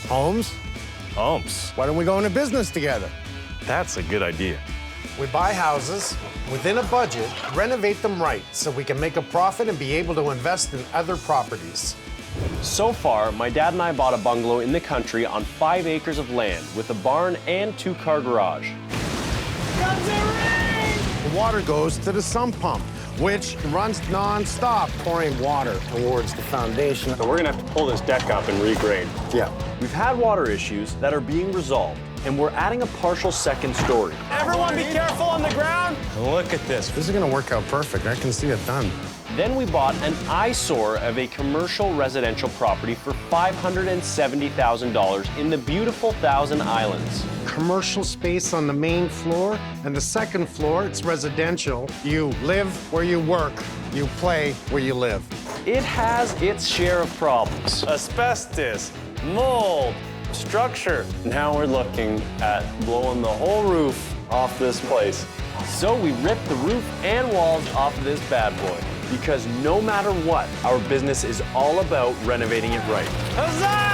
Holmes, Sumps. why don't we go into business together? That's a good idea. We buy houses within a budget, renovate them right so we can make a profit and be able to invest in other properties. So far, my dad and I bought a bungalow in the country on 5 acres of land with a barn and 2-car garage. The water goes to the sump pump, which runs non-stop, pouring water towards the foundation. So we're gonna have to pull this deck up and regrade. Yeah. We've had water issues that are being resolved, and we're adding a partial second story. Everyone be careful on the ground! Look at this. This is gonna work out perfect. I can see it done. Then we bought an eyesore of a commercial residential property for $570,000 in the beautiful Thousand Islands. Commercial space on the main floor, and the second floor, it's residential. You live where you work. You play where you live. It has its share of problems. Asbestos, mold, structure. Now we're looking at blowing the whole roof off this place. So we ripped the roof and walls off of this bad boy. Because no matter what, our business is all about renovating it right. Huzzah!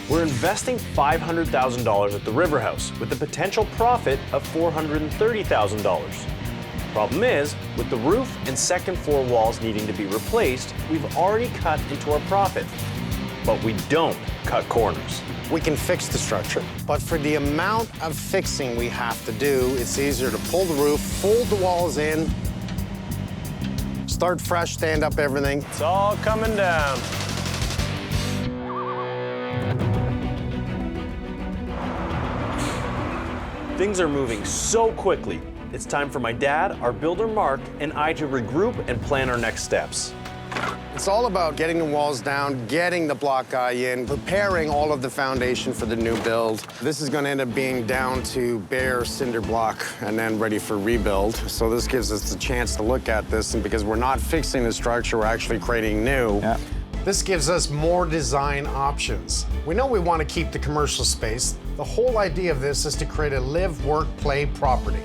We're investing $500,000 at the riverhouse with a potential profit of $430,000. Problem is, with the roof and second floor walls needing to be replaced, we've already cut into our profit. But we don't cut corners. We can fix the structure, but for the amount of fixing we have to do, it's easier to pull the roof, fold the walls in, start fresh, stand up everything. It's all coming down. Things are moving so quickly. It's time for my dad, our builder Mark, and I to regroup and plan our next steps. It's all about getting the walls down, getting the block guy in, preparing all of the foundation for the new build. This is gonna end up being down to bare cinder block and then ready for rebuild. So this gives us the chance to look at this, and because we're not fixing the structure, we're actually creating new. Yeah. This gives us more design options. We know we want to keep the commercial space. The whole idea of this is to create a live, work, play property.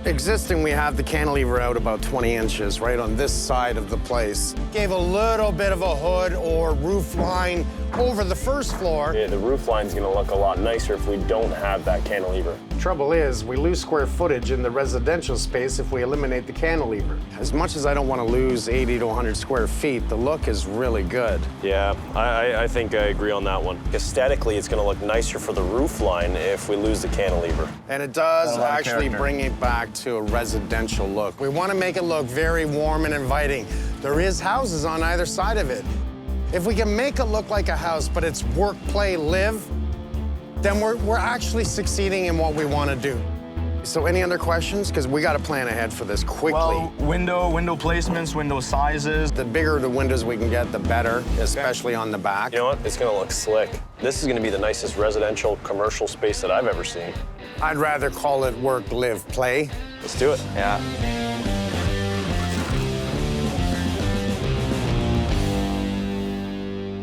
Existing, we have the cantilever out about 20 inches right on this side of the place. Gave a little bit of a hood or roof line over the first floor. Yeah, the roof line's gonna look a lot nicer if we don't have that cantilever. Trouble is, we lose square footage in the residential space if we eliminate the cantilever. As much as I don't want to lose 80 to 100 square feet, the look is really good. Yeah, I think I agree on that one. Aesthetically, it's gonna look nicer for the roof line if we lose the cantilever. And it does actually bring it back to a residential look. We want to make it look very warm and inviting. There is houses on either side of it. If we can make it look like a house, but it's work, play, live, then we're actually succeeding in what we want to do. So any other questions? Because we got to plan ahead for this quickly. Well, window placements, window sizes. The bigger the windows we can get, the better, especially on the back. You know what? It's gonna look slick. This is gonna be the nicest residential commercial space that I've ever seen. I'd rather call it work, live, play. Let's do it. Yeah.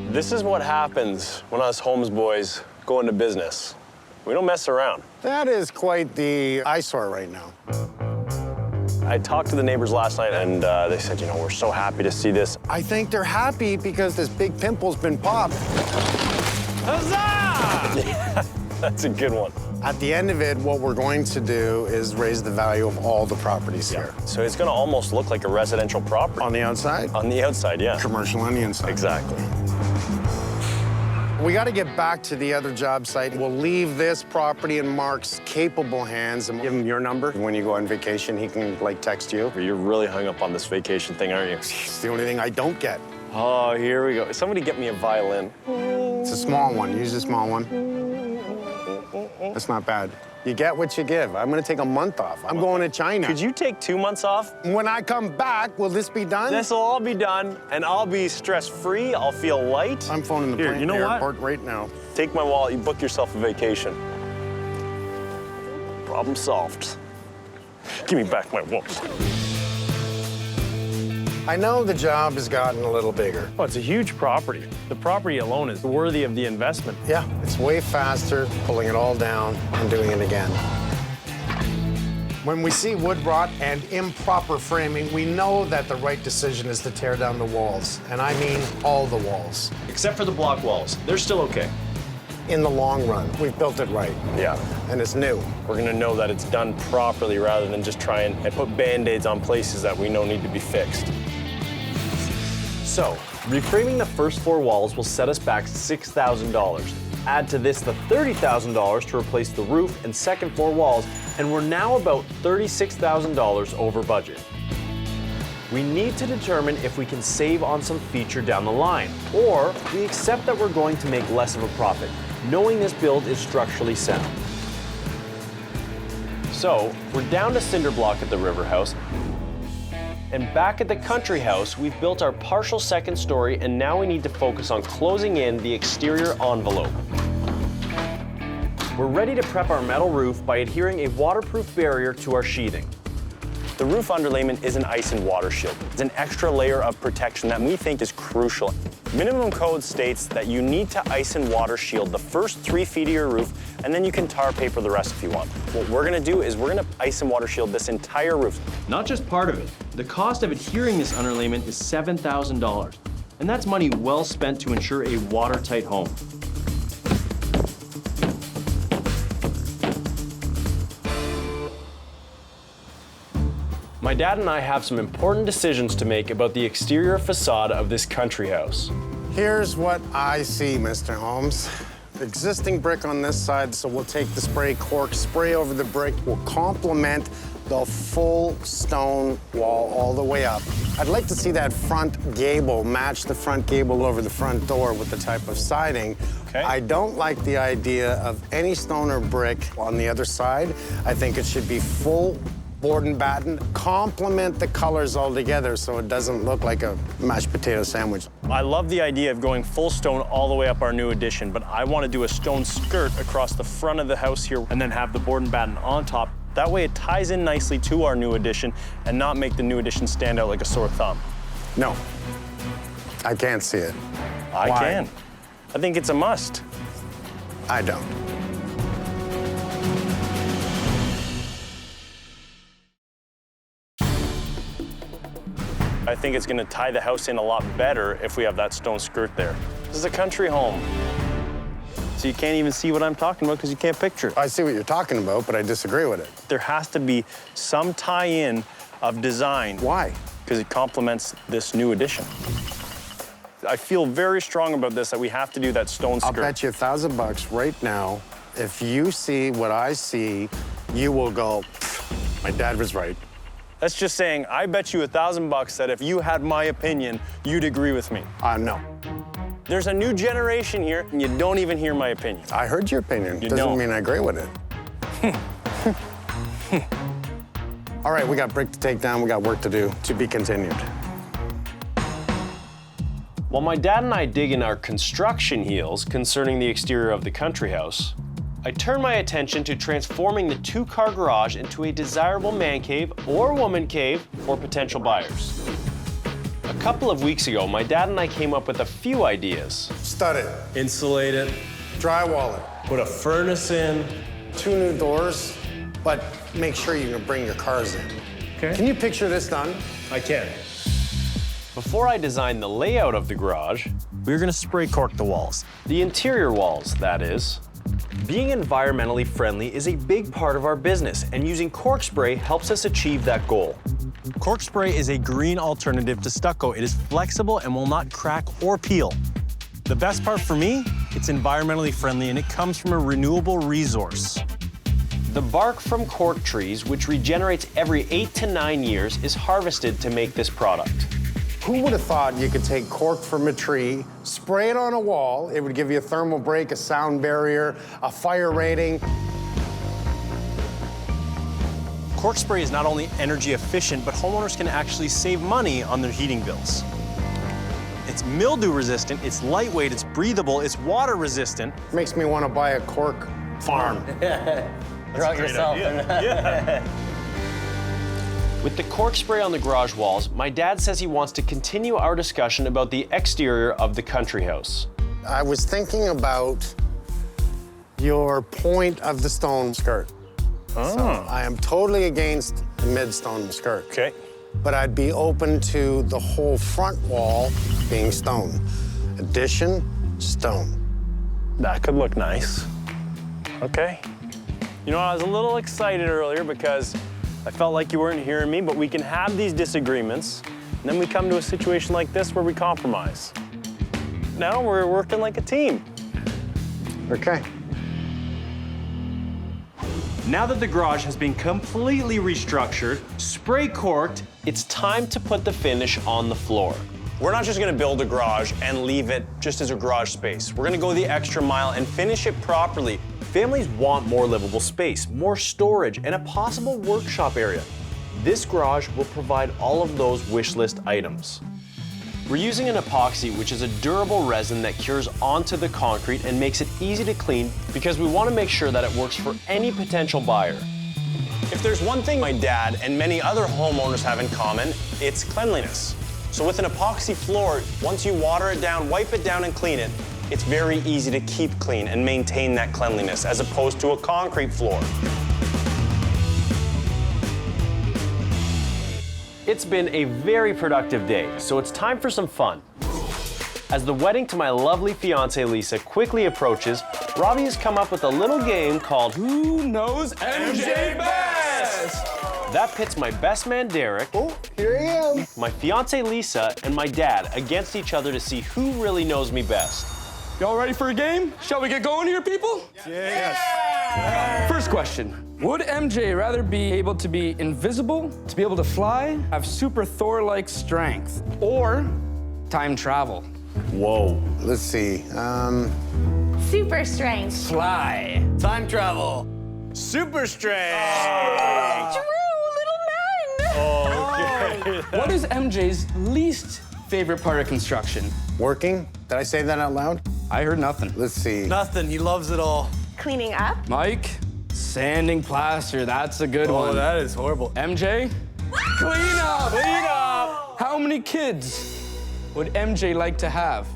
This is what happens when us Holmes boys go into business. We don't mess around. That is quite the eyesore right now. I talked to the neighbors last night, and they said, you know, we're so happy to see this. I think they're happy because this big pimple's been popped. Huzzah! Yeah, that's a good one. At the end of it, what we're going to do is raise the value of all the properties here. So it's gonna almost look like a residential property. On the outside? On the outside, yeah. Commercial on the inside. Exactly. We got to get back to the other job site. We'll leave this property in Mark's capable hands and give him your number. When you go on vacation, he can, like, text you. You're really hung up on this vacation thing, aren't you? It's the only thing I don't get. Oh, here we go. Somebody get me a violin. It's a small one. Use a small one. That's not bad. You get what you give. I'm going to take a month off. I'm going to China. Could you take 2 months off? When I come back, will this be done? This will all be done, and I'll be stress-free. I'll feel light. I'm phoning the You know airport what? right now. Take my wallet. You book yourself a vacation. Problem solved. Give me back my wallet. I know the job has gotten a little bigger. Oh, it's a huge property. The property alone is worthy of the investment. Yeah, it's way faster pulling it all down and doing it again. When we see wood rot and improper framing, we know that the right decision is to tear down the walls. And I mean all the walls. Except for the block walls. They're still okay. In the long run, we've built it right. Yeah. And it's new. We're gonna know that it's done properly rather than just try and put Band-Aids on places that we know need to be fixed. So, reframing the first floor walls will set us back $6,000. Add to this the $30,000 to replace the roof and second floor walls, and we're now about $36,000 over budget. We need to determine if we can save on some feature down the line, or we accept that we're going to make less of a profit, knowing this build is structurally sound. So, we're down to cinder block at the river house, and back at the country house, we've built our partial second story, and now we need to focus on closing in the exterior envelope. We're ready to prep our metal roof by adhering a waterproof barrier to our sheathing. The roof underlayment is an ice and water shield. It's an extra layer of protection that we think is crucial. Minimum code states that you need to ice and water shield the first 3 feet of your roof, and then you can tar paper the rest if you want. What we're gonna do is we're gonna ice and water shield this entire roof. Not just part of it. The cost of adhering this underlayment is $7,000. And that's money well spent to ensure a watertight home. My dad and I have some important decisions to make about the exterior facade of this country house. Here's what I see, Mr. Holmes. Existing brick on this side, so we'll take the spray cork, spray over the brick, we'll complement the full stone wall all the way up. I'd like to see that front gable match the front gable over the front door with the type of siding. Okay. I don't like the idea of any stone or brick on the other side. I think it should be full board and batten, complement the colors all together so it doesn't look like a mashed potato sandwich. I love the idea of going full stone all the way up our new addition, but I want to do a stone skirt across the front of the house here and then have the board and batten on top. That way it ties in nicely to our new addition and not make the new addition stand out like a sore thumb. No, I can't see it. I Why? can. I think it's a must. I don't. I think it's gonna tie the house in a lot better if we have that stone skirt there. This is a country home. So you can't even see what I'm talking about because you can't picture it. I see what you're talking about, but I disagree with it. There has to be some tie-in of design. Why? Because it complements this new addition. I feel very strong about this, that we have to do that stone skirt. I'll bet you $1,000 right now, if you see what I see, you will go, my dad was right. That's just saying, I bet you $1,000 that if you had my opinion, you'd agree with me. No. There's a new generation here, and you don't even hear my opinion. I heard your opinion. You Doesn't don't. mean I agree with it. All right, we got brick to take down. We got work to do. To be continued. While my dad and I dig in our construction heels concerning the exterior of the country house, I turn my attention to transforming the 2-car garage into a desirable man cave or woman cave for potential buyers. A couple of weeks ago, my dad and I came up with a few ideas. Stud it. Insulate it, Drywall it. put a furnace in. 2 new doors, but make sure you can bring your cars in. Okay. Can you picture this done? I can. Before I designed the layout of the garage, We're gonna spray cork the walls. the interior walls, that is. Being environmentally friendly is a big part of our business, and using cork spray helps us achieve that goal. Cork spray is a green alternative to stucco. It is flexible and will not crack or peel. The best part for me, it's environmentally friendly and it comes from a renewable resource. The bark from cork trees, which regenerates every 8 to 9 years, is harvested to make this product. Who would have thought you could take cork from a tree, spray it on a wall, it would give you a thermal break, a sound barrier, a fire rating. Cork spray is not only energy efficient, but homeowners can actually save money on their heating bills. It's mildew resistant, it's lightweight, it's breathable, it's water resistant. Makes me want to buy a cork farm. Draw it yourself. With the cork spray on the garage walls, my dad says he wants to continue our discussion about the exterior of the country house. I was thinking about your point of the stone skirt. Oh. So I am totally against the mid-stone skirt. Okay. But I'd be open to the whole front wall being stone. Addition, stone. That could look nice. Okay. You know, I was a little excited earlier because I felt like you weren't hearing me, but we can have these disagreements, and then we come to a situation like this where we compromise. Now we're working like a team. Okay. Now that the garage has been completely restructured, spray corked, it's time to put the finish on the floor. We're not just gonna build a garage and leave it just as a garage space. We're gonna go the extra mile and finish it properly. Families want more livable space, more storage, and a possible workshop area. This garage will provide all of those wish list items. We're using an epoxy, which is a durable resin that cures onto the concrete and makes it easy to clean because we want to make sure that it works for any potential buyer. If there's one thing my dad and many other homeowners have in common, it's cleanliness. So with an epoxy floor, once you water it down, wipe it down and clean it, it's very easy to keep clean and maintain that cleanliness as opposed to a concrete floor. It's been a very productive day, so it's time for some fun. As the wedding to my lovely fiancée Lisa quickly approaches, Robbie has come up with a little game called Who Knows MJ Best? That pits my best man Derek, Oh, here I am. my fiancée Lisa, and my dad against each other to see who really knows me best. Y'all ready for a game? Shall we get going here, people? Yes. First question. Would MJ rather be able to be invisible, to be able to fly, have super Thor-like strength, or time travel? Whoa. Let's see. Super strength. Fly. Time travel. Super strength. True, little men. What is MJ's least favorite part of construction? Working? Did I say that out loud? I heard nothing. Let's see. Nothing. He loves it all. Cleaning up. Mike, sanding plaster, that's a good Oh, one. that is horrible. MJ, clean up. Clean up. How many kids would MJ like to have?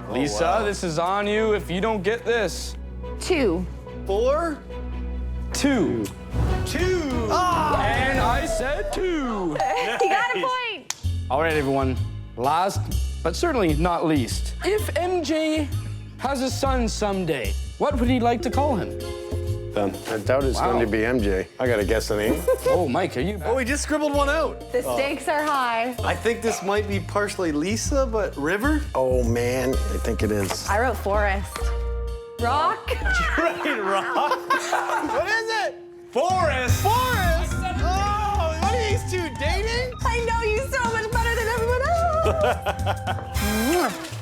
Lisa, this is on you if you don't get this. 2. 4? 2. 2. And I said 2. He got a point. All right, everyone. Last, but certainly not least. If MJ has a son someday, what would he like to call him? I doubt it's going to be MJ. I got to guess a name. Oh, Mike, are you? Oh, we just scribbled one out. The stakes are high. I think this might be partially Lisa, but River? Oh, man. I think it is. I wrote Forest. Rock. What is it? Forest. Forest? Oh, what are these two dating? I know you so much better than everyone else.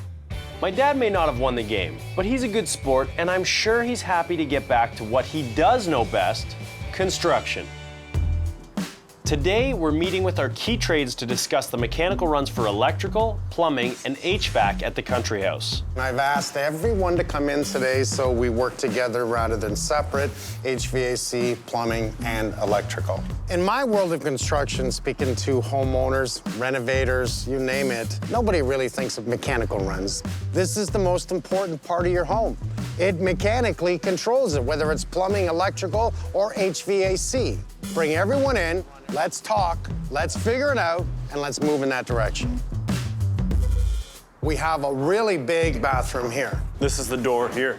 My dad may not have won the game, but he's a good sport, and I'm sure he's happy to get back to what he does know best, construction. Today, we're meeting with our key trades to discuss the mechanical runs for electrical, plumbing, and HVAC at the country house. I've asked everyone to come in today so we work together rather than separate, HVAC, plumbing, and electrical. In my world of construction, speaking to homeowners, renovators, you name it, nobody really thinks of mechanical runs. This is the most important part of your home. It mechanically controls it, whether it's plumbing, electrical, or HVAC. Bring everyone in, let's talk, let's figure it out, and let's move in that direction. We have a really big bathroom here. This is the door here.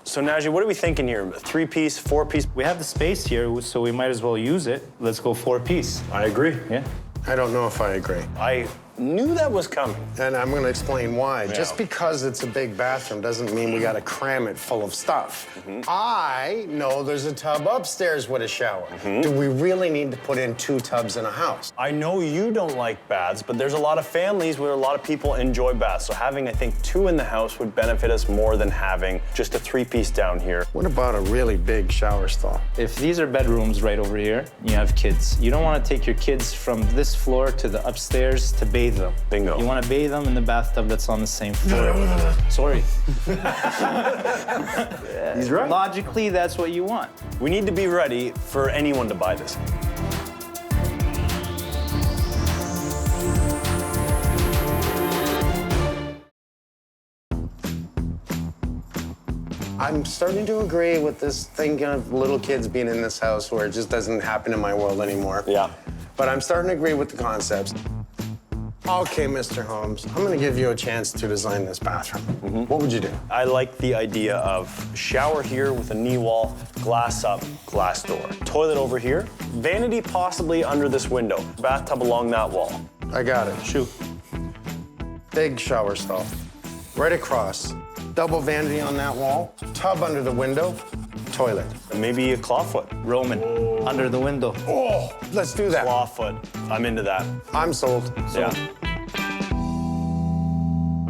So Najee, what are we thinking here? A 3-piece, 4-piece? We have the space here, so we might as well use it. Let's go 4-piece. I agree. Yeah. I don't know if I agree. I knew that was coming. And I'm gonna explain why. Yeah. Just because it's a big bathroom doesn't mean we gotta cram it full of stuff. I know there's a tub upstairs with a shower. Do we really need to put in 2 tubs in a house? I know you don't like baths, but there's a lot of families where a lot of people enjoy baths. So having, I think, 2 in the house would benefit us more than having just a 3-piece down here. What about a really big shower stall? If these are bedrooms right over here, you have kids. You don't want to take your kids from this floor to the upstairs to bathe them. Bingo. You want to bathe them in the bathtub that's on the same floor. Sorry. He's right. Logically, that's what you want. We need to be ready for anyone to buy this. I'm starting to agree with this thing of little kids being in this house where it just doesn't happen in my world anymore. Yeah. But I'm starting to agree with the concepts. Okay, Mr. Holmes, I'm gonna give you a chance to design this bathroom. What would you do? I like the idea of shower here with a knee wall, glass up, glass door. Toilet over here, vanity possibly under this window, bathtub along that wall. I got it. Shoot. Big shower stall, right across. Double vanity on that wall, tub under the window, toilet. And maybe a clawfoot. Roman, under the window. Oh, let's do that. Clawfoot. I'm into that. I'm sold. Yeah.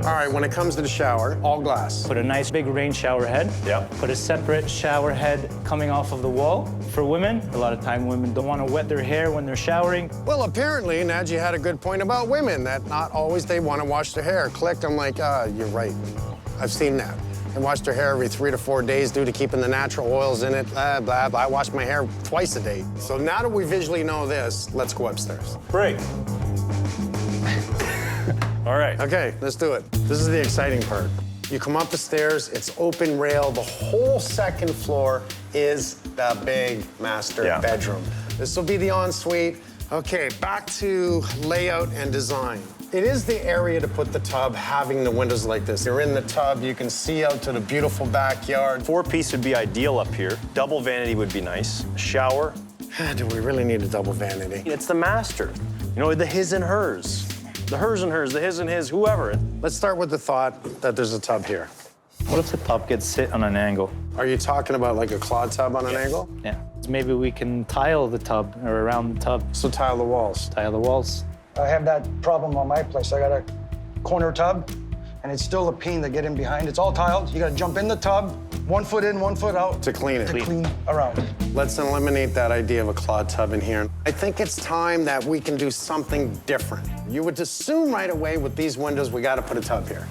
All right, when it comes to the shower, all glass. Put a nice big rain shower head. Yeah. Put a separate shower head coming off of the wall. For women, a lot of time women don't want to wet their hair when they're showering. Well, apparently, Nadji had a good point about women, that not always they want to wash their hair. Click, I'm like, you're right. I've seen that. They wash their hair every 3 to 4 days due to keeping the natural oils in it, blah, blah, blah. I wash my hair twice a day. So now that we visually know this, let's go upstairs. Break. All right. Okay, let's do it. This is the exciting part. You come up the stairs, it's open rail. The whole second floor is the big master bedroom. This will be the ensuite. Okay, back to layout and design. It is the area to put the tub, having the windows like this. You're in the tub, you can see out to the beautiful backyard. 4-piece would be ideal up here. Double vanity would be nice. Shower. Do we really need a double vanity? It's the master. You know, the his and hers. The hers and hers, the his and his, whoever. Let's start with the thought that there's a tub here. What if the tub gets sit on an angle? Are you talking about like a clod tub on an angle? Yeah. Maybe we can tile the tub or around the tub. So tile the walls. Tile the walls. I have that problem on my place. I got a corner tub, and it's still a pain to get in behind. It's all tiled. You gotta jump in the tub, 1 foot in, 1 foot out. To clean it. To clean around. Let's eliminate that idea of a clod tub in here. I think it's time that we can do something different. You would assume right away with these windows, we gotta put a tub here.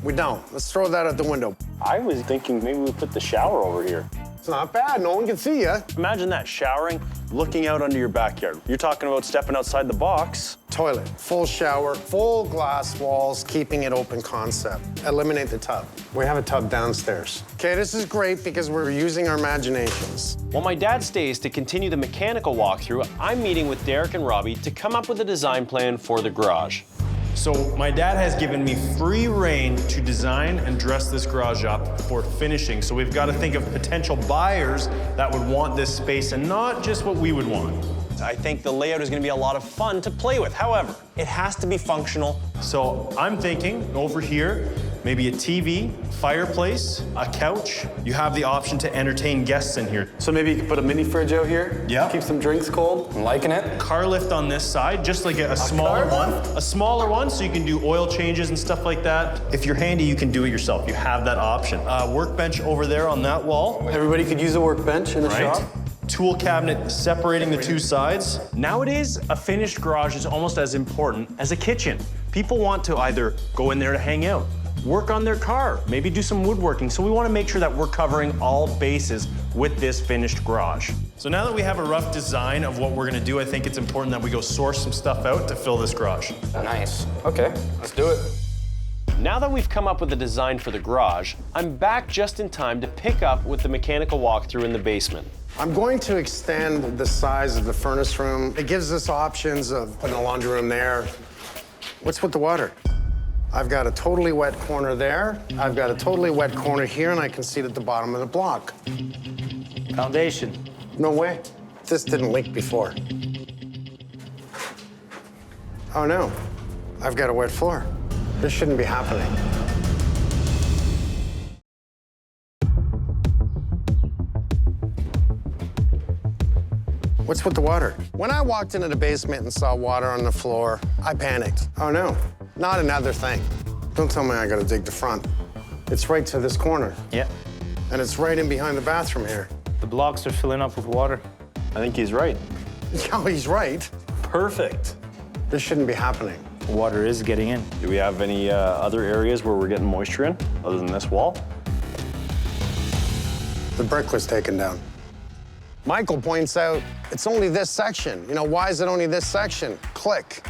We don't. Let's throw that out the window. I was thinking maybe we put the shower over here. It's not bad, no one can see you. Imagine that, showering, looking out under your backyard. You're talking about stepping outside the box. Toilet, full shower, full glass walls, keeping it open concept. Eliminate the tub. We have a tub downstairs. Okay, this is great because we're using our imaginations. While my dad stays to continue the mechanical walkthrough, I'm meeting with Derek and Robbie to come up with a design plan for the garage. So my dad has given me free rein to design and dress this garage up for finishing. So we've got to think of potential buyers that would want this space and not just what we would want. I think the layout is going to be a lot of fun to play with. However, it has to be functional. So I'm thinking over here, maybe a TV, fireplace, a couch. You have the option to entertain guests in here. So maybe you could put a mini fridge out here? Yeah. Keep some drinks cold? I'm liking it. Car lift on this side, just like a smaller one. A smaller one, so you can do oil changes and stuff like that. If you're handy, you can do it yourself. You have that option. Workbench over there on that wall. Everybody could use a workbench in the shop. Tool cabinet separating the two sides. Nowadays, a finished garage is almost as important as a kitchen. People want to either go in there to hang out, work on their car, maybe do some woodworking. So we want to make sure that we're covering all bases with this finished garage. So now that we have a rough design of what we're going to do, I think it's important that we go source some stuff out to fill this garage. Nice. Okay, let's do it. Now that we've come up with a design for the garage, I'm back just in time to pick up with the mechanical walkthrough in the basement. I'm going to extend the size of the furnace room. It gives us options of putting a laundry room there. What's with the water? I've got a totally wet corner there. I've got a totally wet corner here, and I can see it at the bottom of the block. Foundation. No way. This didn't leak before. Oh, no. I've got a wet floor. This shouldn't be happening. What's with the water? When I walked into the basement and saw water on the floor, I panicked. Oh no, not another thing. Don't tell me I gotta dig the front. It's right to this corner. Yeah. And it's right in behind the bathroom here. The blocks are filling up with water. I think he's right. Yeah, he's right. Perfect. This shouldn't be happening. Water is getting in. Do we have any other areas where we're getting moisture in, other than this wall? The brick was taken down. Michael points out, it's only this section. You know, why is it only this section? Click.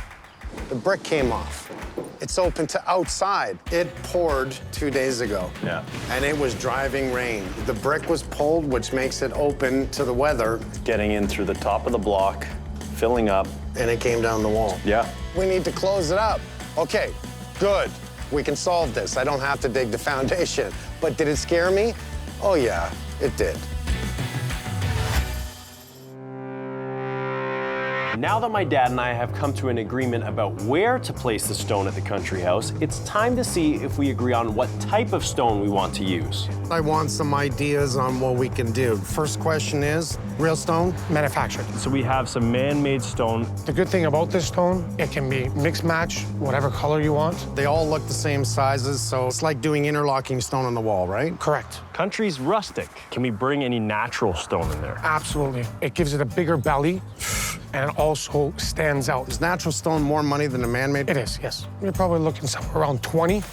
The brick came off. It's open to outside. It poured 2 days ago. Yeah. And it was driving rain. The brick was pulled, which makes it open to the weather. Getting in through the top of the block, filling up. And it came down the wall. Yeah. We need to close it up. Okay, good. We can solve this. I don't have to dig the foundation. But did it scare me? Oh yeah, it did. Now that my dad and I have come to an agreement about where to place the stone at the country house, it's time to see if we agree on what type of stone we want to use. I want some ideas on what we can do. First question is, real stone? Manufactured. So we have some man-made stone. The good thing about this stone, it can be mix match, whatever color you want. They all look the same sizes, so it's like doing interlocking stone on the wall, right? Correct. Country's rustic. Can we bring any natural stone in there? Absolutely. It gives it a bigger belly and it also stands out. Is natural stone more money than a man-made? It is, yes. You're probably looking somewhere around 20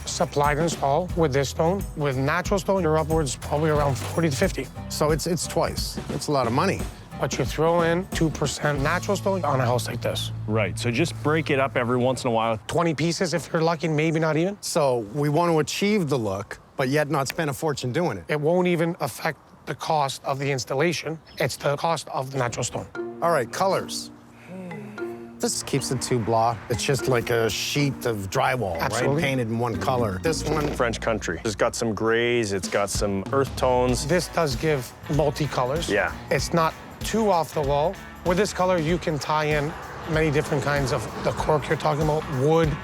supplied and installed with this stone. With natural stone, you're upwards probably around 40 to 50. So it's twice. It's a lot of money. But you throw in 2% natural stone on a house like this. Right, so just break it up every once in a while. 20 pieces if you're lucky, maybe not even. So we want to achieve the look, but yet not spend a fortune doing it. It won't even affect the cost of the installation. It's the cost of the natural stone. All right, colors. This keeps it too blah. It's just like a sheet of drywall, Absolutely. right? Painted in one color. This one, French country. It's got some grays, it's got some earth tones. This does give multi-colors. Yeah. It's not too off the wall. With this color, you can tie in many different kinds of the cork you're talking about, wood.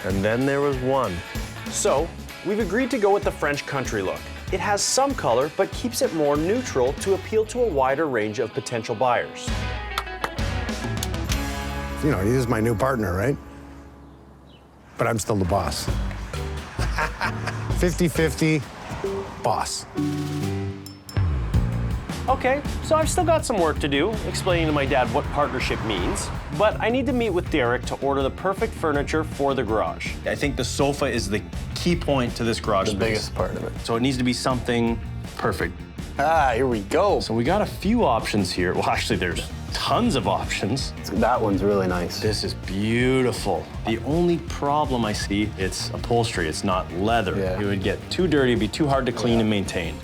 And then there was one. So, we've agreed to go with the French country look. It has some color, but keeps it more neutral to appeal to a wider range of potential buyers. you know, he is my new partner, right? But I'm still the boss. 50-50, boss. Okay, so I've still got some work to do, explaining to my dad what partnership means, but I need to meet with Derek to order the perfect furniture for the garage. I think the sofa is the key point to this garage space. The biggest part of it. So it needs to be something perfect. Ah, here we go. So we got a few options here. Well, actually, there's tons of options. That one's really nice. This is beautiful. The only problem I see, it's upholstery. It's not leather. Yeah. It would get too dirty. It'd be too hard to clean and maintain.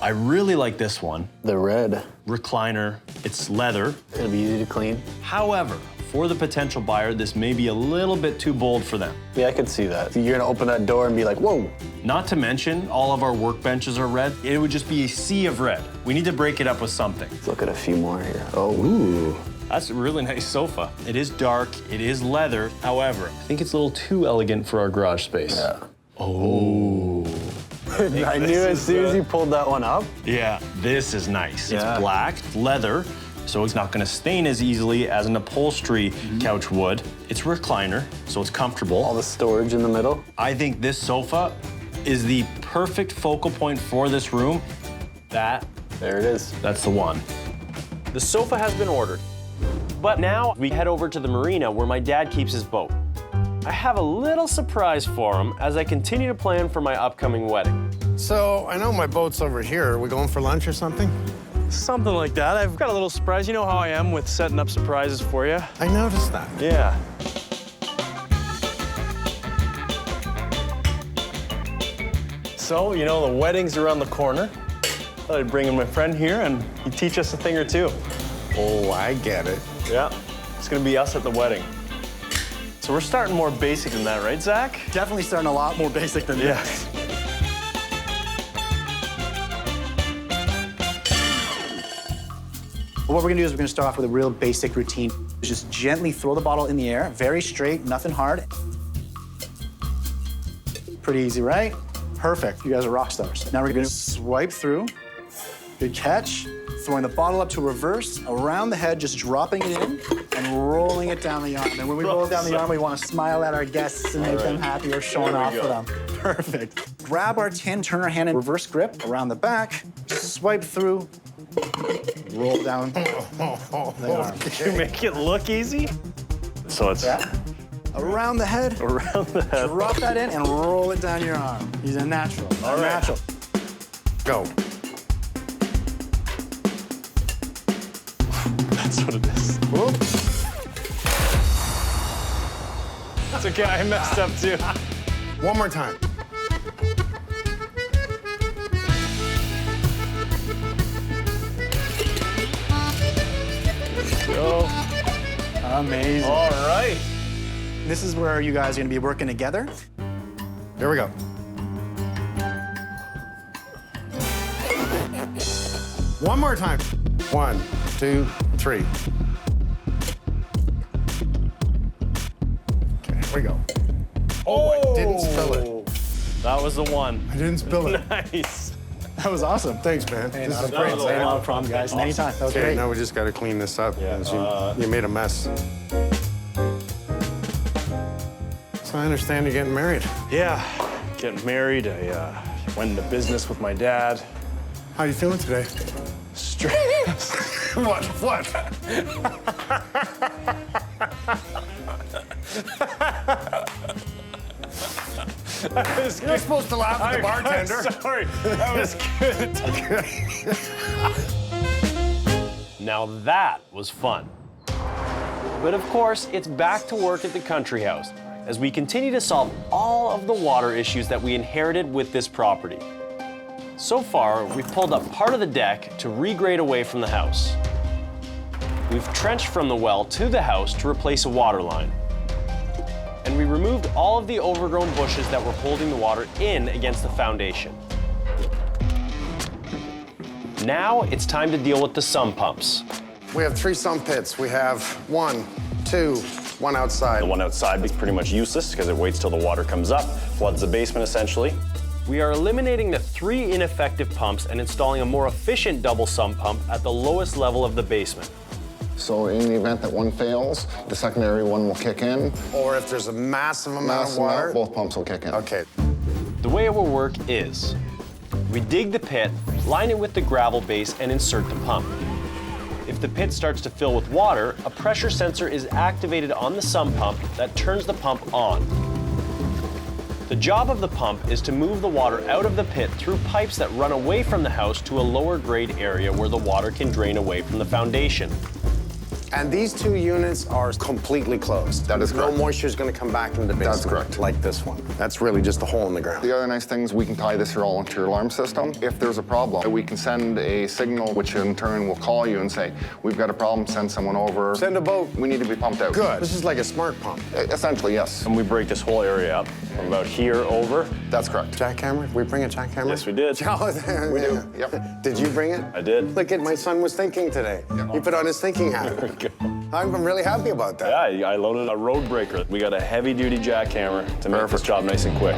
I really like this one. The red. Recliner. It's leather. It'll be easy to clean. However, for the potential buyer, this may be a little bit too bold for them. Yeah, I could see that. You're gonna open that door and be like, whoa. Not to mention, all of our workbenches are red. It would just be a sea of red. We need to break it up with something. Let's look at a few more here. Oh, ooh. That's a really nice sofa. It is dark, it is leather. However, I think it's a little too elegant for our garage space. Yeah. Oh. I knew as soon as you pulled that one up. Yeah, this is nice. Yeah. It's black, leather, so it's not gonna stain as easily as an upholstery couch would. It's a recliner, so it's comfortable. All the storage in the middle. I think this sofa is the perfect focal point for this room. There it is. That's the one. The sofa has been ordered. But now we head over to the marina where my dad keeps his boat. I have a little surprise for him as I continue to plan for my upcoming wedding. So I know my boat's over here. Are we going for lunch or something? Something like that. I've got a little surprise. You know how I am with setting up surprises for you. I noticed that. Yeah. So, you know, the wedding's around the corner. Thought I'd bring in my friend here and he'd teach us a thing or two. Oh, I get it. Yeah, it's gonna be us at the wedding. So we're starting more basic than that, right, Zach? Definitely starting a lot more basic than Yeah. that. What we're gonna do is we're gonna start off with a real basic routine. Just gently throw the bottle in the air, very straight, nothing hard. Pretty easy, right? Perfect, you guys are rock stars. Now we're gonna swipe through. Good catch. Throwing the bottle up to reverse, around the head, just dropping it in and rolling it down the arm. And when we roll it down the arm, we wanna smile at our guests and make them happy or showing off for them. Perfect. Grab our tin, turn our hand in reverse grip around the back, swipe through, roll down the arm. You make it look easy? So it's Around the head, around the head. drop that in and roll it down your arm. He's a natural. All right. Natural. Go. That's what it is. Whoop. It's okay, I messed up too. One more time. Go. Amazing. All right. This is where you guys are gonna be working together. Here we go. One more time. 1, 2, 3. Okay, here we go. Oh, I didn't spill it. That was the one. I didn't spill it. Nice. That was awesome. Thanks, man. This is great. No problem, guys. Anytime. That was Okay, great. now we just got to clean this up. You made a mess. So I understand you're getting married. Yeah, getting married. I went into business with my dad. How are you feeling today? Stress. What? You're supposed to laugh at the bartender. Sorry, that was good. Now that was fun. But of course, it's back to work at the country house as we continue to solve all of the water issues that we inherited with this property. So far, we've pulled up part of the deck to regrade away from the house. We've trenched from the well to the house to replace a water line. And we removed all of the overgrown bushes that were holding the water in against the foundation. Now it's time to deal with the sump pumps. We have 3 sump pits. We have 1, 2, 1 outside. The one outside is pretty much useless because it waits till the water comes up, floods the basement essentially. We are eliminating the 3 ineffective pumps and installing a more efficient double sump pump at the lowest level of the basement. So in the event that one fails, the secondary one will kick in. Or if there's a massive amount of water. Both pumps will kick in. Okay. The way it will work is, we dig the pit, line it with the gravel base, and insert the pump. If the pit starts to fill with water, a pressure sensor is activated on the sump pump that turns the pump on. The job of the pump is to move the water out of the pit through pipes that run away from the house to a lower grade area where the water can drain away from the foundation. And these 2 units are completely closed. That is correct. No moisture is going to come back into the basement. That's correct. Like this one. That's really just a hole in the ground. The other nice thing is we can tie this all into your alarm system. If there's a problem, we can send a signal, which in turn will call you and say, we've got a problem, send someone over. Send a boat. We need to be pumped out. Good. This is like a smart pump. Essentially, yes. And we break this whole area up from about here over. That's correct. Jackhammer? Did we bring a jackhammer? Yes, we did. We do. Yep. Did you bring it? I did. Look at my son was thinking today. He put on his thinking hat. I'm really happy about that. Yeah, I loaded a road breaker. We got a heavy-duty jackhammer to make this job nice and quick.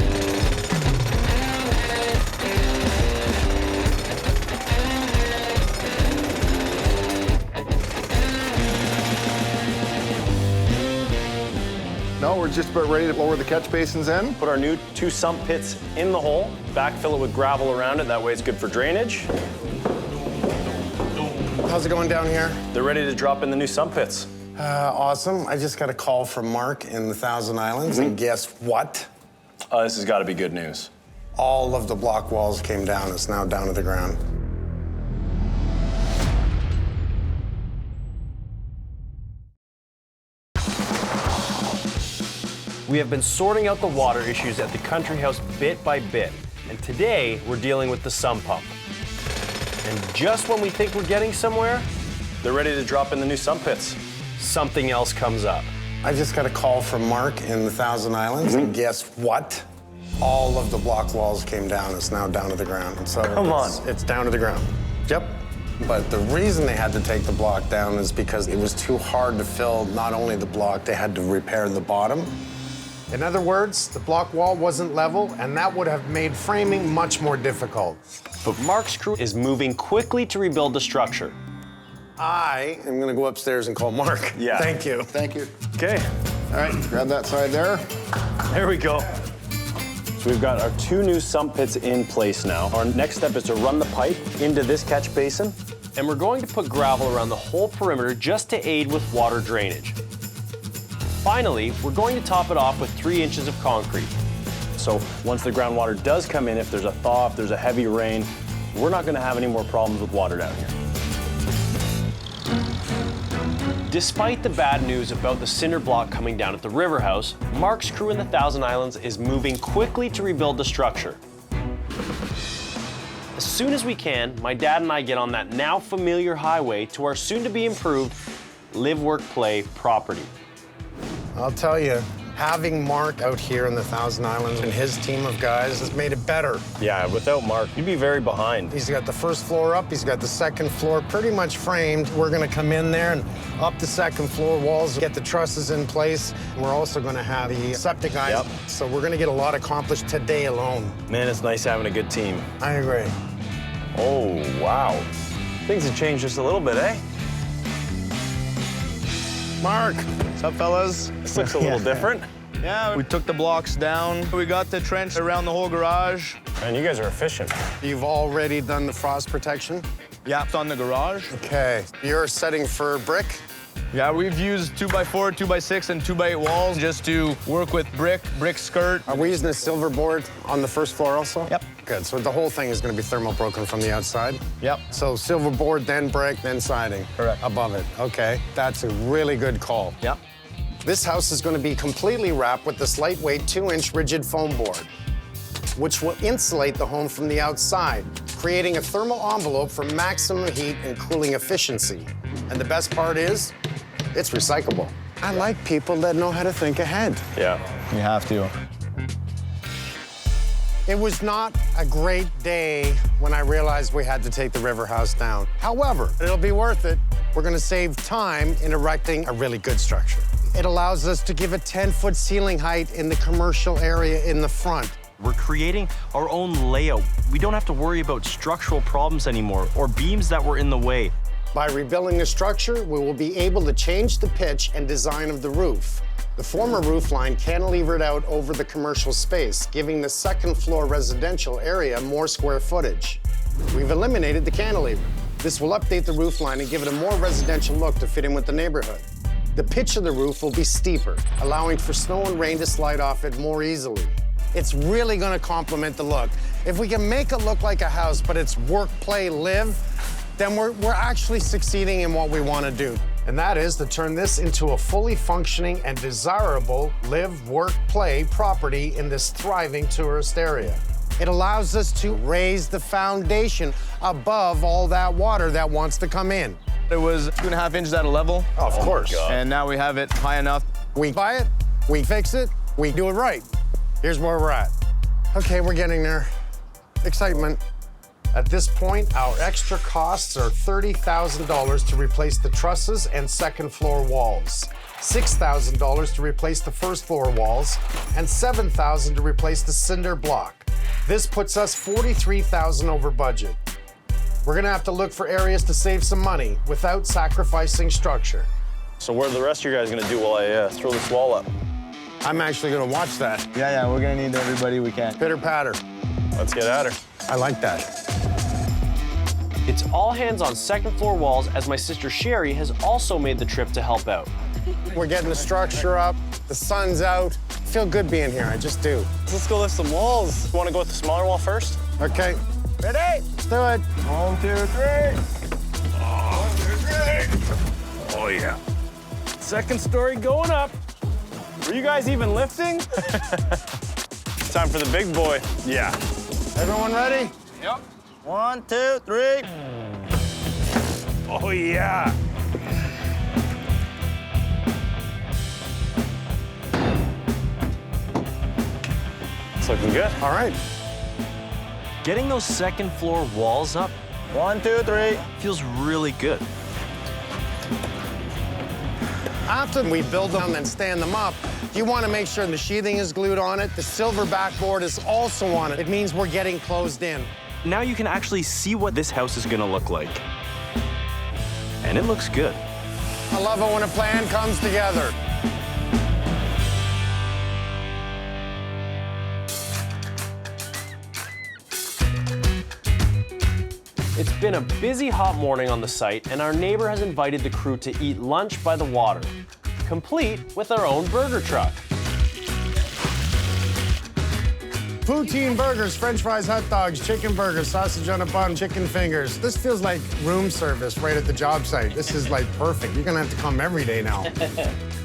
No, we're just about ready to lower the catch basins in. Put our new 2 sump pits in the hole, backfill it with gravel around it, that way it's good for drainage. How's it going down here? They're ready to drop in the new sump pits. Awesome. I just got a call from Mark in the Thousand Islands, and guess what? This has got to be good news. All of the block walls came down. It's now down to the ground. We have been sorting out the water issues at the country house bit by bit, and today we're dealing with the sump pump. And just when we think we're getting somewhere, they're ready to drop in the new sump pits. Something else comes up. I just got a call from Mark in the Thousand Islands, and guess what? All of the block walls came down. It's now down to the ground. So it's down to the ground. Yep. But the reason they had to take the block down is because it was too hard to fill not only the block, they had to repair the bottom. In other words, the block wall wasn't level, and that would have made framing much more difficult. But Mark's crew is moving quickly to rebuild the structure. I am gonna go upstairs and call Mark. Yeah. Thank you. Thank you. Okay. All right, grab that side there. There we go. So we've got our 2 new sump pits in place now. Our next step is to run the pipe into this catch basin. And we're going to put gravel around the whole perimeter just to aid with water drainage. Finally, we're going to top it off with 3 inches of concrete. So once the groundwater does come in, if there's a thaw, if there's a heavy rain, we're not going to have any more problems with water down here. Despite the bad news about the cinder block coming down at the riverhouse, Mark's crew in the Thousand Islands is moving quickly to rebuild the structure. As soon as we can, my dad and I get on that now familiar highway to our soon-to-be improved live, work, play property. I'll tell you, having Mark out here in the Thousand Islands and his team of guys has made it better. Yeah, without Mark, you'd be very behind. He's got the first floor up, he's got the second floor pretty much framed. We're gonna come in there and up the second floor walls, get the trusses in place. We're also gonna have the septic guys. Yep. So we're gonna get a lot accomplished today alone. Man, it's nice having a good team. I agree. Oh, wow. Things have changed just a little bit, eh? Mark. What's up, fellas? This looks a little different. Yeah, we took the blocks down. We got the trench around the whole garage. Man, you guys are efficient. You've already done the frost protection? Yeah, it's on the garage. Okay. You're setting for brick? Yeah, we've used 2x4, 2x6, and 2x8 walls just to work with brick skirt. Are we using a silver board on the first floor also? Yep. Good, so the whole thing is gonna be thermal broken from the outside? Yep. So silver board, then brick, then siding? Correct. Above it, okay. That's a really good call. Yep. This house is gonna be completely wrapped with this lightweight 2-inch rigid foam board, which will insulate the home from the outside, creating a thermal envelope for maximum heat and cooling efficiency. And the best part is, it's recyclable. I like people that know how to think ahead. Yeah. You have to. It was not a great day when I realized we had to take the river house down. However, it'll be worth it. We're gonna save time in erecting a really good structure. It allows us to give a 10-foot ceiling height in the commercial area in the front. We're creating our own layout. We don't have to worry about structural problems anymore or beams that were in the way. By rebuilding the structure, we will be able to change the pitch and design of the roof. The former roof line cantilevered out over the commercial space, giving the second floor residential area more square footage. We've eliminated the cantilever. This will update the roof line and give it a more residential look to fit in with the neighborhood. The pitch of the roof will be steeper, allowing for snow and rain to slide off it more easily. It's really gonna complement the look. If we can make it look like a house, but it's work, play, live, then we're actually succeeding in what we wanna do. And that is to turn this into a fully functioning and desirable live, work, play property in this thriving tourist area. It allows us to raise the foundation above all that water that wants to come in. It was 2.5 inches at a level. Oh, of course. And now we have it high enough. We buy it, we fix it, we do it right. Here's where we're at. Okay, we're getting there. Excitement. At this point, our extra costs are $30,000 to replace the trusses and second floor walls, $6,000 to replace the first floor walls, and $7,000 to replace the cinder block. This puts us $43,000 over budget. We're gonna have to look for areas to save some money without sacrificing structure. So what are the rest of you guys gonna do while I throw this wall up? I'm actually gonna watch that. Yeah, we're gonna need everybody we can. Pitter patter. Let's get at her. I like that. It's all hands on second floor walls as my sister Sherry has also made the trip to help out. We're getting the structure up, the sun's out. I feel good being here, I just do. Let's go lift some walls. You wanna go with the smaller wall first? Okay. Ready? Let's do it. 1, 2, 3. 1, 2, 3. Oh, yeah. Second story going up. Were you guys even lifting? Time for the big boy. Yeah. Everyone ready? Yep. 1, 2, 3. Oh, yeah. It's looking good. All right. Getting those second floor walls up 1, 2, 3. feels really good. After we build them and stand them up, you want to make sure the sheathing is glued on it. The silver backboard is also on it. It means we're getting closed in. Now you can actually see what this house is gonna look like. And it looks good. I love it when a plan comes together. It's been a busy, hot morning on the site, and our neighbor has invited the crew to eat lunch by the water, complete with our own burger truck. Poutine burgers, French fries, hot dogs, chicken burgers, sausage on a bun, chicken fingers. This feels like room service right at the job site. This is like perfect. You're gonna have to come every day now.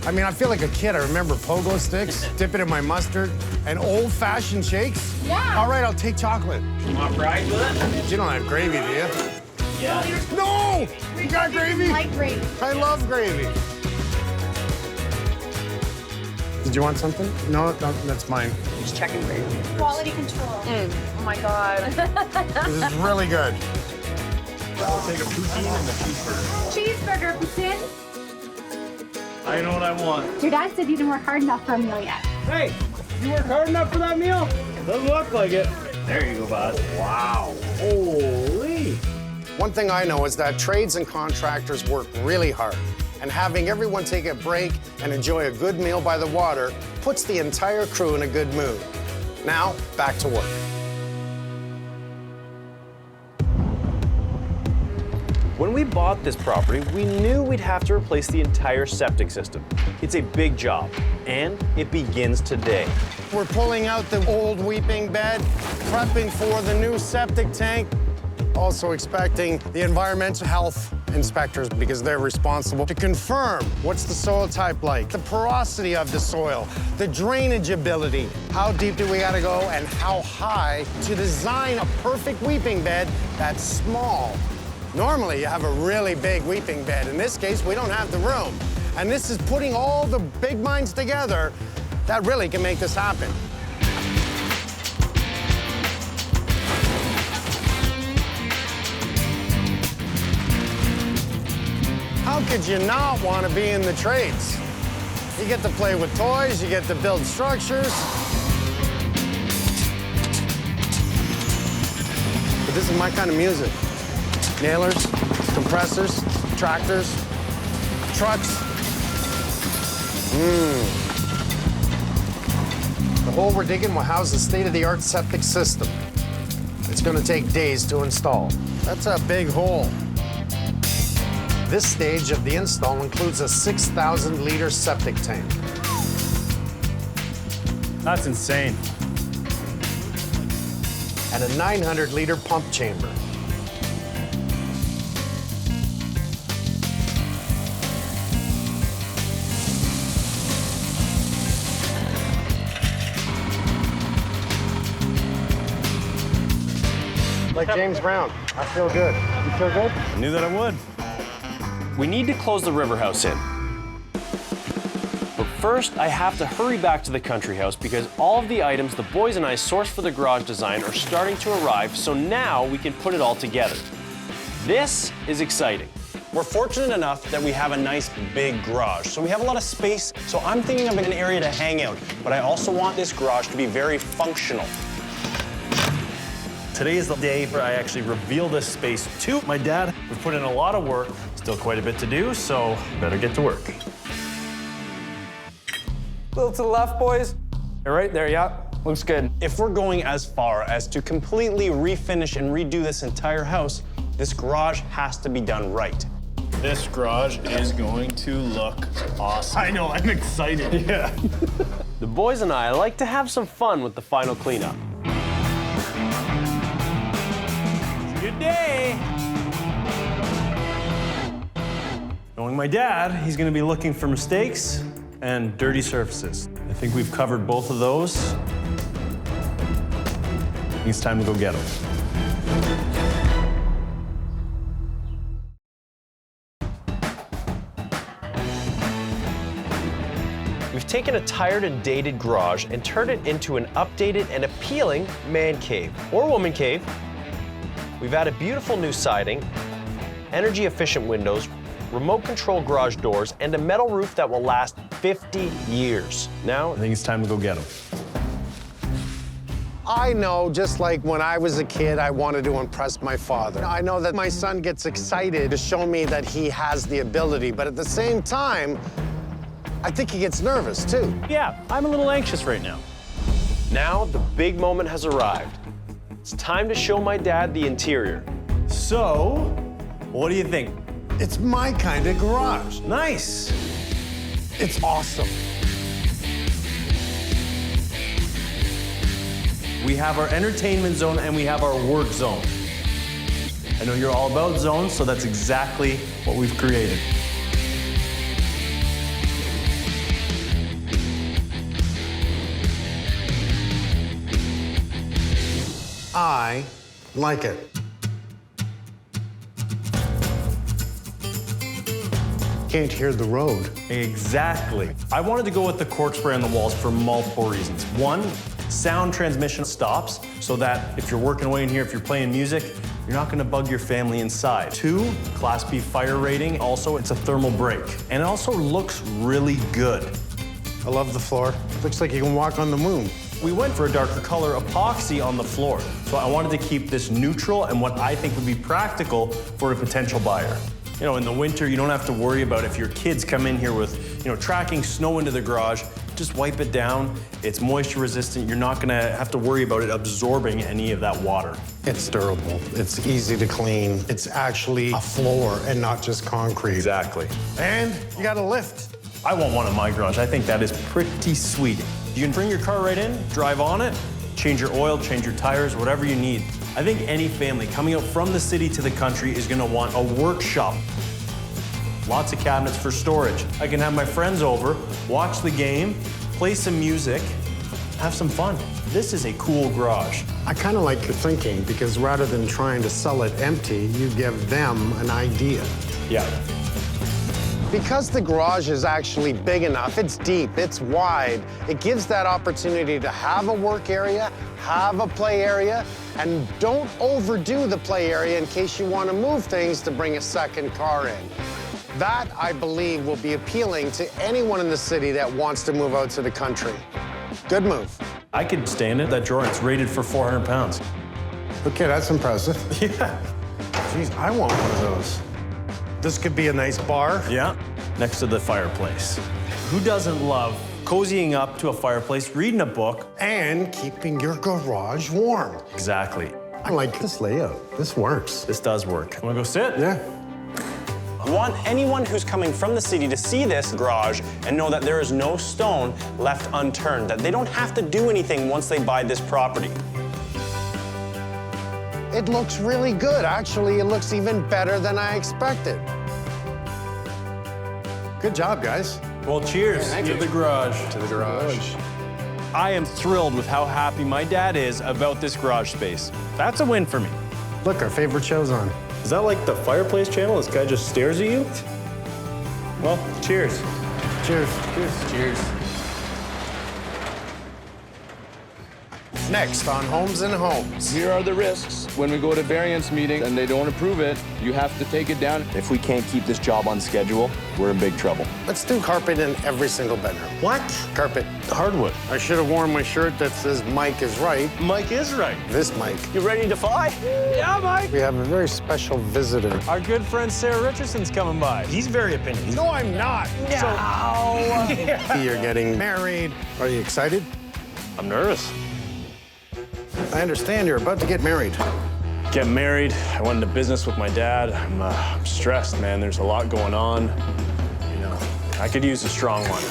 I mean, I feel like a kid. I remember pogo sticks, dip it in my mustard, and old-fashioned shakes. Yeah. All right, I'll take chocolate. You want fries with it? You don't have gravy, do you? Yeah. No! You got gravy? Like gravy. I love gravy. Did you want something? No, that's mine. Just checking gravy. Quality control. Oh my God. This is really good. I'll take a poutine and a cheeseburger. Cheeseburger, poutine. I know what I want. Your dad said you didn't work hard enough for a meal yet. Hey, you work hard enough for that meal? Doesn't look like it. There you go, boss. Wow. Holy. One thing I know is that trades and contractors work really hard. And having everyone take a break and enjoy a good meal by the water puts the entire crew in a good mood. Now, back to work. When we bought this property, we knew we'd have to replace the entire septic system. It's a big job, and it begins today. We're pulling out the old weeping bed, prepping for the new septic tank, also expecting the environmental health inspectors because they're responsible to confirm what's the soil type like, the porosity of the soil, the drainage ability, how deep do we gotta go, and how high to design a perfect weeping bed that's small. Normally, you have a really big weeping bed. In this case, we don't have the room. And this is putting all the big minds together that really can make this happen. How could you not want to be in the trades? You get to play with toys, you get to build structures. But this is my kind of music. Nailers, compressors, tractors, trucks. The hole we're digging will house the state-of-the-art septic system. It's gonna take days to install. That's a big hole. This stage of the install includes a 6,000-liter septic tank. That's insane. And a 900-liter pump chamber. Like James Brown, I feel good. You feel good? I knew that I would. We need to close the riverhouse in. But first, I have to hurry back to the country house because all of the items the boys and I sourced for the garage design are starting to arrive, so now we can put it all together. This is exciting. We're fortunate enough that we have a nice big garage, so we have a lot of space, so I'm thinking of an area to hang out, but I also want this garage to be very functional. Today is the day where I actually reveal this space to my dad. We've put in a lot of work, still quite a bit to do, so better get to work. A little to the left, boys. You're right there, yeah. Looks good. If we're going as far as to completely refinish and redo this entire house, this garage has to be done right. This garage is going to look awesome. I know, I'm excited. Yeah. The boys and I like to have some fun with the final cleanup. Good day. Knowing my dad, he's gonna be looking for mistakes and dirty surfaces. I think we've covered both of those. I think it's time to go get them. We've taken a tired and dated garage and turned it into an updated and appealing man cave or woman cave. We've added beautiful new siding, energy-efficient windows, remote control garage doors, and a metal roof that will last 50 years. Now, I think it's time to go get them. I know, just like when I was a kid, I wanted to impress my father. I know that my son gets excited to show me that he has the ability, but at the same time, I think he gets nervous, too. Yeah, I'm a little anxious right now. Now, the big moment has arrived. It's time to show my dad the interior. So, what do you think? It's my kind of garage. Nice. It's awesome. We have our entertainment zone and we have our work zone. I know you're all about zones, so that's exactly what we've created. I like it. Can't hear the road. Exactly. I wanted to go with the cork spray on the walls for multiple reasons. One, sound transmission stops so that if you're working away in here, if you're playing music, you're not gonna bug your family inside. Two, Class B fire rating. Also, it's a thermal break. And it also looks really good. I love the floor. Looks like you can walk on the moon. We went for a darker color epoxy on the floor. So I wanted to keep this neutral and what I think would be practical for a potential buyer. You know, in the winter, you don't have to worry about if your kids come in here with, you know, tracking snow into the garage, just wipe it down. It's moisture resistant. You're not gonna have to worry about it absorbing any of that water. It's durable. It's easy to clean. It's actually a floor and not just concrete. Exactly. And you got a lift. I want one in my garage. I think that is pretty sweet. You can bring your car right in, drive on it, change your oil, change your tires, whatever you need. I think any family coming out from the city to the country is gonna want a workshop. Lots of cabinets for storage. I can have my friends over, watch the game, play some music, have some fun. This is a cool garage. I kind of like your thinking because rather than trying to sell it empty, you give them an idea. Yeah. Because the garage is actually big enough, it's deep, it's wide, it gives that opportunity to have a work area, have a play area, and don't overdo the play area in case you want to move things to bring a second car in. That, I believe, will be appealing to anyone in the city that wants to move out to the country. Good move. I could stand it, that drawer. It's rated for 400 pounds. Okay, that's impressive. Yeah. Jeez, I want one of those. This could be a nice bar. Yeah, next to the fireplace. Who doesn't love cozying up to a fireplace, reading a book, and keeping your garage warm? Exactly. I like this layout. This works. This does work. Wanna go sit? Yeah. I want anyone who's coming from the city to see this garage and know that there is no stone left unturned, that they don't have to do anything once they buy this property. It looks really good. Actually, it looks even better than I expected. Good job, guys. Well, cheers to the garage. To the garage. I am thrilled with how happy my dad is about this garage space. That's a win for me. Look, our favorite show's on. Is that like the fireplace channel? This guy just stares at you? Well, cheers. Cheers. Cheers. Cheers. Next on Homes and Homes. Here are the risks. When we go to variance meeting and they don't approve it, you have to take it down. If we can't keep this job on schedule, we're in big trouble. Let's do carpet in every single bedroom. What? Carpet. Hardwood. I should have worn my shirt that says Mike is right. Mike is right. This Mike. You ready to fly? Yeah, Mike. We have a very special visitor. Our good friend Sarah Richardson's coming by. He's very opinionated. No, I'm not. No. You're getting married. Are you excited? I'm nervous. I understand you're about to get married. Get married. I went into business with my dad. I'm stressed, man. There's a lot going on. You know, I could use a strong one.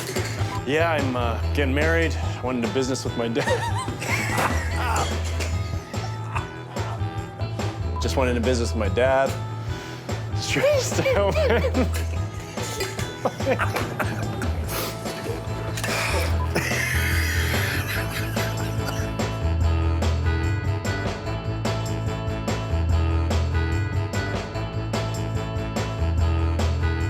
Yeah, I'm getting married. I went into business with my dad. Just went into business with my dad. Stressed out, man.